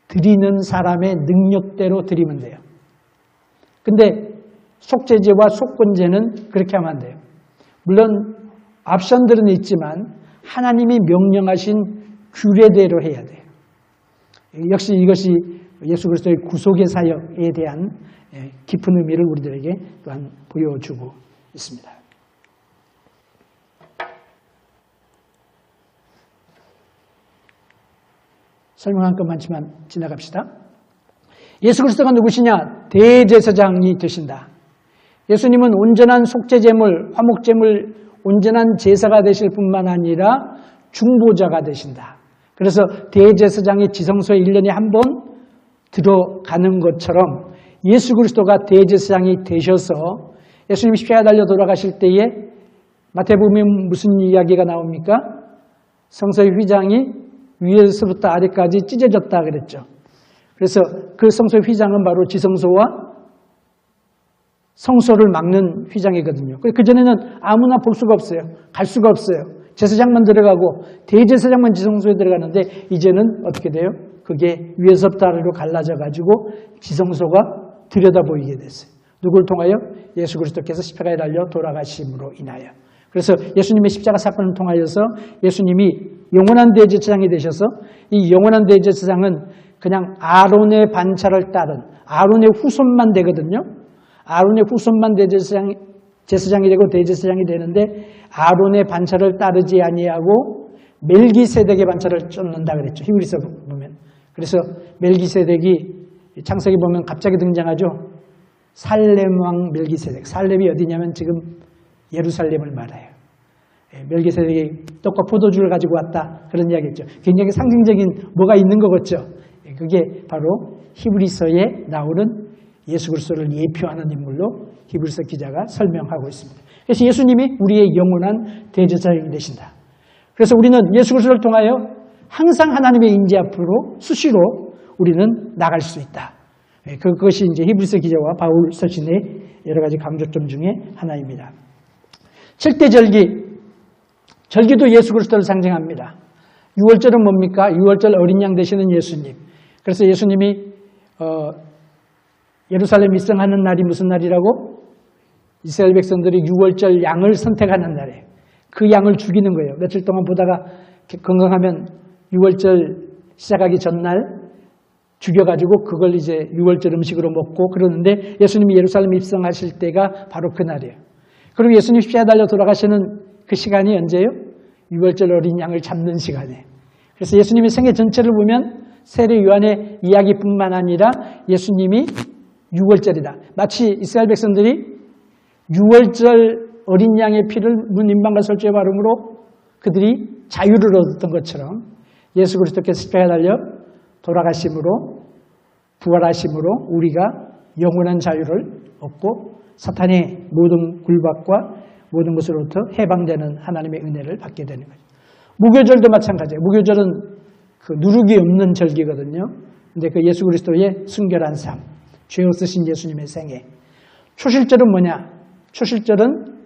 드리는 사람의 능력대로 드리면 돼요. 근데 속죄제와 속건제는 그렇게 하면 안 돼요. 물론 옵션들은 있지만 하나님이 명령하신 규례대로 해야 돼요. 역시 이것이 예수 그리스도의 구속의 사역에 대한 깊은 의미를 우리들에게 또한 보여주고 있습니다. 설명한 것 많지만 지나갑시다. 예수 그리스도가 누구시냐? 대제사장이 되신다. 예수님은 온전한 속죄제물, 화목제물, 온전한 제사가 되실 뿐만 아니라 중보자가 되신다. 그래서 대제사장이 지성소에 1년에 한 번 들어가는 것처럼 예수 그리스도가 대제사장이 되셔서 예수님 십자가에 달려 돌아가실 때에 마태복음에 무슨 이야기가 나옵니까? 성소의 휘장이 위에서부터 아래까지 찢어졌다 그랬죠. 그래서 그 성소의 휘장은 바로 지성소와 성소를 막는 휘장이거든요. 그전에는 아무나 볼 수가 없어요. 갈 수가 없어요. 제사장만 들어가고 대제사장만 지성소에 들어가는데 이제는 어떻게 돼요? 그게 위에서부터 아래로 갈라져 가지고 지성소가 들여다보이게 됐어요. 누구를 통하여? 예수 그리스도께서 십자가에 달려 돌아가심으로 인하여. 그래서 예수님의 십자가 사건을 통하여서 예수님이 영원한 대제사장이 되셔서 이 영원한 대제사장은 그냥 아론의 반차를 따른 아론의 후손만 되거든요. 아론의 후손만 제사장이 되고 대제사장이 되는데 아론의 반차를 따르지 아니하고 멜기세덱의 반차를 쫓는다 그랬죠. 히브리서 보면. 그래서 멜기세덱이 창세기 보면 갑자기 등장하죠. 살렘 왕 멜기세덱. 살렘이 어디냐면 지금 예루살렘을 말해요. 멜기세덱이 떡과 포도주를 가지고 왔다. 그런 이야기겠죠. 굉장히 상징적인 뭐가 있는 것 같죠. 그게 바로 히브리서에 나오는 예수 그리스도를 예표하는 인물로 히브리서 기자가 설명하고 있습니다. 그래서 예수님이 우리의 영원한 대제사장이 되신다. 그래서 우리는 예수 그리스도를 통하여 항상 하나님의 인지 앞으로 수시로 우리는 나갈 수 있다. 그것이 이제 히브리서 기자와 바울 서신의 여러 가지 강조점 중에 하나입니다. 7대 절기, 절기도 예수 그리스도를 상징합니다. 6월절은 뭡니까? 6월절 어린 양 되시는 예수님. 그래서 예수님이 예루살렘 입성하는 날이 무슨 날이라고? 이스라엘 백성들이 6월절 양을 선택하는 날이에요. 그 양을 죽이는 거예요. 며칠 동안 보다가 건강하면 6월절 시작하기 전날 죽여가지고 그걸 이제 6월절 음식으로 먹고 그러는데 예수님이 예루살렘 입성하실 때가 바로 그날이에요. 그리고 예수님 십자가에 달려 돌아가시는 그 시간이 언제예요? 6월절 어린 양을 잡는 시간이에요. 그래서 예수님의 생애 전체를 보면 세례 요한의 이야기뿐만 아니라 예수님이 6월절이다. 마치 이스라엘 백성들이 6월절 어린 양의 피를 문 임방과 설주에 바름으로 그들이 자유를 얻었던 것처럼 예수 그리스도께서 십자가에 달려 돌아가심으로 부활하심으로 우리가 영원한 자유를 얻고 사탄의 모든 굴박과 모든 것으로부터 해방되는 하나님의 은혜를 받게 되는 거죠. 무교절도 마찬가지예요. 무교절은 그 누룩이 없는 절기거든요. 근데 그 예수 그리스도의 순결한 삶, 죄 없으신 예수님의 생애. 초실절은 뭐냐? 초실절은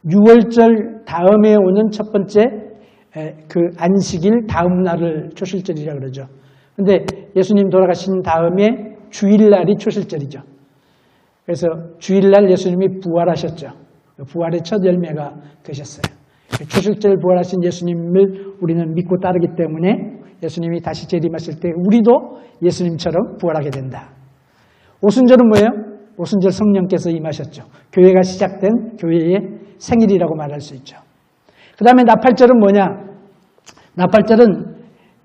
6월절 다음에 오는 첫 번째 그 안식일 다음 날을 초실절이라고 그러죠. 근데 예수님 돌아가신 다음에 주일날이 초실절이죠. 그래서 주일날 예수님이 부활하셨죠. 부활의 첫 열매가 되셨어요. 초실절 부활하신 예수님을 우리는 믿고 따르기 때문에 예수님이 다시 재림하실 때 우리도 예수님처럼 부활하게 된다. 오순절은 뭐예요? 오순절 성령께서 임하셨죠. 교회가 시작된 교회의 생일이라고 말할 수 있죠. 그 다음에 나팔절은 뭐냐? 나팔절은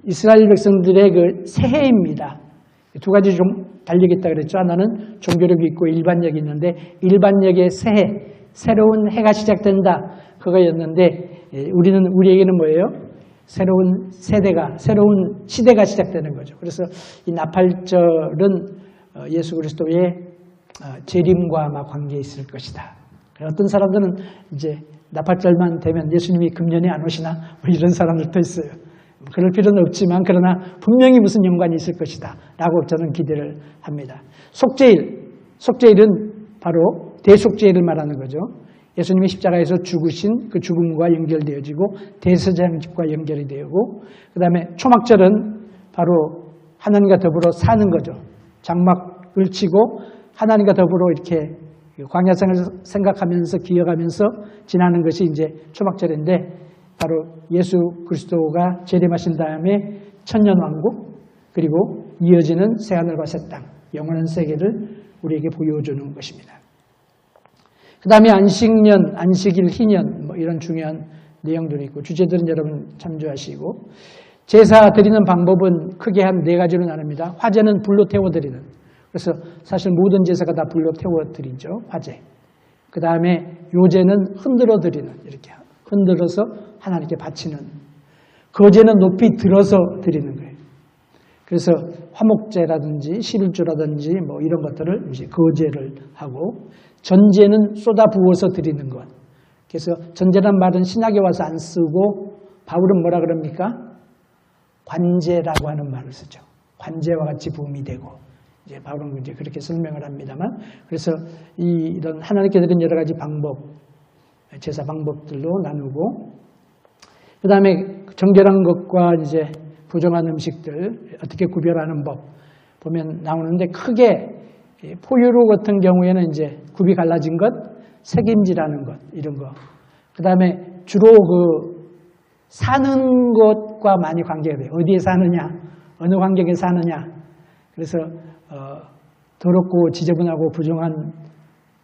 이스라엘 백성들의 그 새해입니다. 두 가지 좀 달력이 있다고 그랬죠. 하나는 종교력이 있고 일반력이 있는데 일반력의 새해, 새로운 해가 시작된다. 그거였는데 우리에게는 뭐예요? 새로운 세대가, 새로운 시대가 시작되는 거죠. 그래서 이 나팔절은 예수 그리스도의 재림과 아마 관계에 있을 것이다. 어떤 사람들은 이제 나팔절만 되면 예수님이 금년에 안 오시나? 뭐 이런 사람들도 있어요. 그럴 필요는 없지만 그러나 분명히 무슨 연관이 있을 것이다 라고 저는 기대를 합니다. 속죄일은 바로 대속죄일을 말하는 거죠. 예수님이 십자가에서 죽으신 그 죽음과 연결되어지고 대제사장직과 연결이 되고 그 다음에 초막절은 바로 하나님과 더불어 사는 거죠. 장막을 치고 하나님과 더불어 이렇게 광야생을 생각하면서 기억하면서 지나는 것이 이제 초막절인데 바로 예수 그리스도가 재림하신 다음에 천년왕국 그리고 이어지는 새하늘과 새 땅, 영원한 세계를 우리에게 보여주는 것입니다. 그 다음에 안식년, 안식일, 희년 뭐 이런 중요한 내용들이 있고 주제들은 여러분 참조하시고 제사 드리는 방법은 크게 한 4가지로 나눕니다. 화제는 불로 태워드리는 그래서 사실 모든 제사가 다 불로 태워드리죠. 화제. 그 다음에 요제는 흔들어 드리는 이렇게 흔들어서 하나님께 바치는 거제는 높이 들어서 드리는 거예요. 그래서 화목제라든지 11조라든지 뭐 이런 것들을 이제 거제를 하고 전제는 쏟아 부어서 드리는 것. 그래서 전제란 말은 신약에 와서 안 쓰고 바울은 뭐라 그럽니까? 관제라고 하는 말을 쓰죠. 관제와 같이 부음이 되고 이제 바울은 이제 그렇게 설명을 합니다만 그래서 이런 하나님께 드린 여러 가지 방법, 제사 방법들로 나누고 그 다음에 정결한 것과 이제 부정한 음식들 어떻게 구별하는 법 보면 나오는데 크게 포유류 같은 경우에는 이제 굽이 갈라진 것, 색임질하는 것 이런 거. 그 다음에 주로 그 사는 것과 많이 관계가 돼요. 어디에 사느냐, 어느 환경에 사느냐. 그래서 더럽고 지저분하고 부정한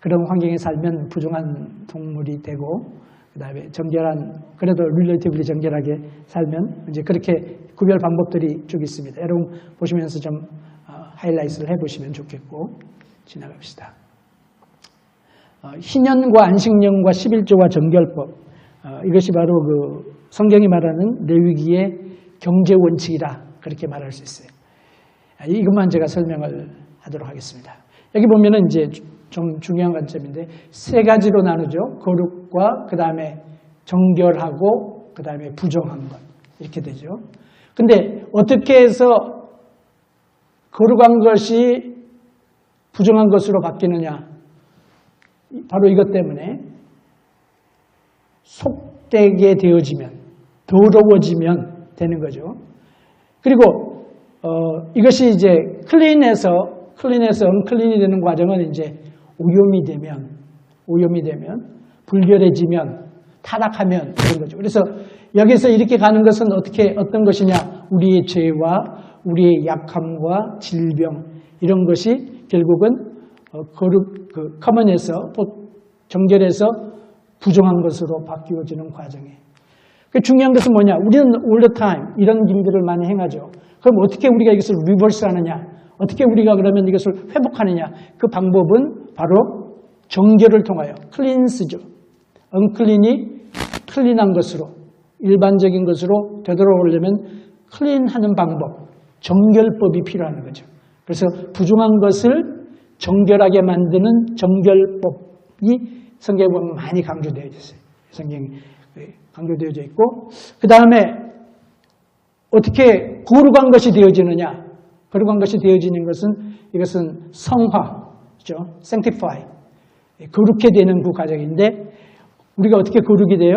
그런 환경에 살면 부정한 동물이 되고 그 다음에 정결한 그래도 릴레이티브리 정결하게 살면 이제 그렇게 구별 방법들이 쭉 있습니다. 여러분 보시면서 좀 하이라이트를 해보시면 좋겠고 지나갑시다. 희년과 안식년과 11조와 정결법 이것이 바로 그 성경이 말하는 레위기의 경제 원칙이라 그렇게 말할 수 있어요. 이것만 제가 설명을 하도록 하겠습니다. 여기 보면은 이제 좀 중요한 관점인데 3가지로 나누죠. 거룩과 그 다음에 정결하고 그 다음에 부정한 것 이렇게 되죠. 근데 어떻게 해서 거룩한 것이 부정한 것으로 바뀌느냐? 바로 이것 때문에 속되게 되어지면 더러워지면 되는 거죠. 그리고 이것이 이제 클린에서 언클린이 되는 과정은 이제 오염이 되면 불결해지면 타락하면 그런 거죠. 그래서 여기서 이렇게 가는 것은 어떤 것이냐? 우리의 죄와 우리의 약함과 질병 이런 것이 결국은 커먼에서 정결에서 부정한 것으로 바뀌어지는 과정이에요. 중요한 것은 뭐냐? 우리는 all the time 이런 일들을 많이 행하죠. 그럼 어떻게 우리가 이것을 리버스하느냐? 어떻게 우리가 그러면 이것을 회복하느냐? 그 방법은 바로 정결을 통하여 클린스죠. unclean이 클린한 것으로 일반적인 것으로 되돌아오려면 클린하는 방법, 정결법이 필요한 거죠. 그래서 부정한 것을 정결하게 만드는 정결법이 성경에 보면 많이 강조되어 있어요. 성경이 강조되어져 있고 그 다음에 어떻게 거룩한 것이 되어지느냐? 거룩한 것이 되어지는 것은 이것은 성화죠. sanctify. 거룩해 되는 그 과정인데 우리가 어떻게 거룩이 돼요?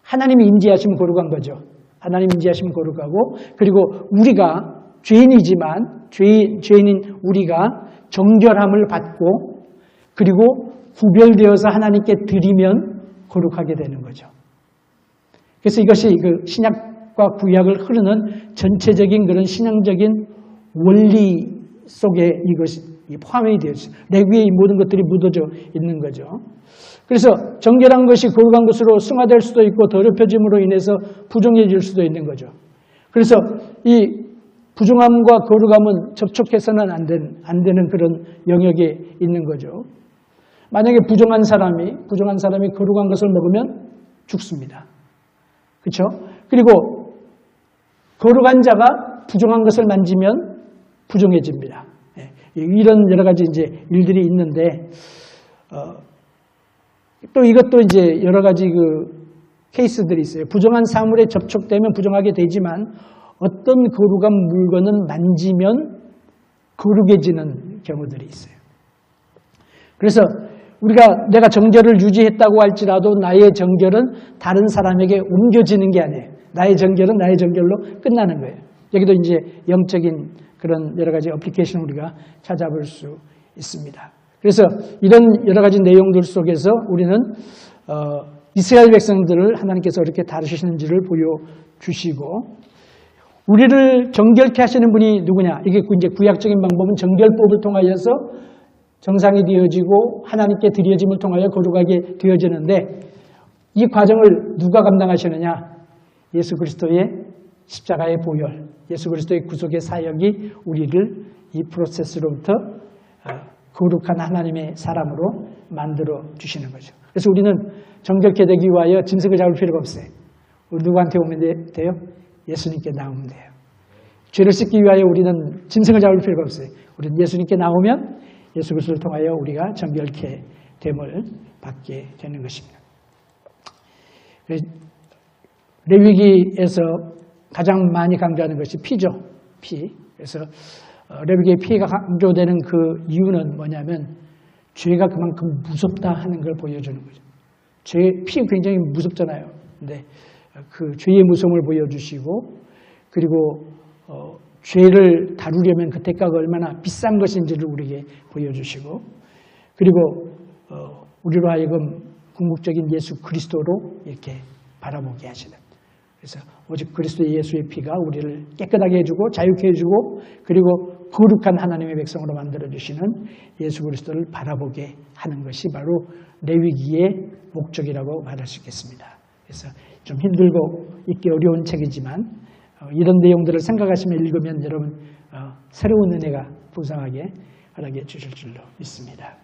하나님이 임재하시면 거룩한 거죠. 하나님 임재하시면 거룩하고 그리고 우리가 죄인이지만 죄인인 우리가 정결함을 받고 그리고 구별되어서 하나님께 드리면 거룩하게 되는 거죠. 그래서 이것이 그 신약과 구약을 흐르는 전체적인 그런 신앙적인 원리 속에 이것이 포함이 되어 있어요. 레위의 모든 것들이 묻어져 있는 거죠. 그래서 정결한 것이 거룩한 것으로 승화될 수도 있고 더럽혀짐으로 인해서 부정해질 수도 있는 거죠. 그래서 이 부정함과 거룩함은 접촉해서는 안 되는 그런 영역에 있는 거죠. 만약에 부정한 사람이 거룩한 것을 먹으면 죽습니다. 그렇죠? 그리고 거룩한 자가 부정한 것을 만지면 부정해집니다. 이런 여러 가지 이제 일들이 있는데 또 이것도 이제 여러 가지 그 케이스들이 있어요. 부정한 사물에 접촉되면 부정하게 되지만 어떤 거룩한 물건은 만지면 거룩해지는 경우들이 있어요. 그래서 내가 정결을 유지했다고 할지라도 나의 정결은 다른 사람에게 옮겨지는 게 아니에요. 나의 정결은 나의 정결로 끝나는 거예요. 여기도 이제 영적인 그런 여러 가지 어플리케이션을 우리가 찾아볼 수 있습니다. 그래서 이런 여러 가지 내용들 속에서 우리는 이스라엘 백성들을 하나님께서 어떻게 다루시는지를 보여주시고 우리를 정결케 하시는 분이 누구냐? 이게 이제 구약적인 방법은 정결법을 통하여서 정상이 되어지고 하나님께 드려짐을 통하여 거룩하게 되어지는데 이 과정을 누가 감당하시느냐? 예수 그리스도의 십자가의 보혈, 예수 그리스도의 구속의 사역이 우리를 이 프로세스로부터 거룩한 하나님의 사람으로 만들어 주시는 거죠. 그래서 우리는 정결케 되기 위하여 짐승을 잡을 필요가 없어요. 누구한테 오면 돼요? 예수님께 나오면 돼요. 죄를 씻기 위하여 우리는 짐승을 잡을 필요가 없어요. 우리는 예수님께 나오면 예수 그리스도를 통하여 우리가 정결케 됨을 받게 되는 것입니다. 레위기에서 가장 많이 강조하는 것이 피죠. 피. 그래서 레위기의 피가 강조되는 그 이유는 뭐냐면 죄가 그만큼 무섭다 하는 걸 보여주는 거죠. 피가 굉장히 무섭잖아요. 근데 그 죄의 무서움을 보여주시고 그리고 죄를 다루려면 그 대가가 얼마나 비싼 것인지를 우리에게 보여주시고 그리고 우리로 하여금 궁극적인 예수 그리스도로 이렇게 바라보게 하시는 그래서 오직 그리스도 예수의 피가 우리를 깨끗하게 해주고 자유케 해주고 그리고 거룩한 하나님의 백성으로 만들어주시는 예수 그리스도를 바라보게 하는 것이 바로 레위기의 목적이라고 말할 수 있겠습니다. 그래서 좀 힘들고 읽기 어려운 책이지만 이런 내용들을 생각하시며 읽으면 여러분 새로운 은혜가 풍성하게 허락해 주실 줄로 믿습니다.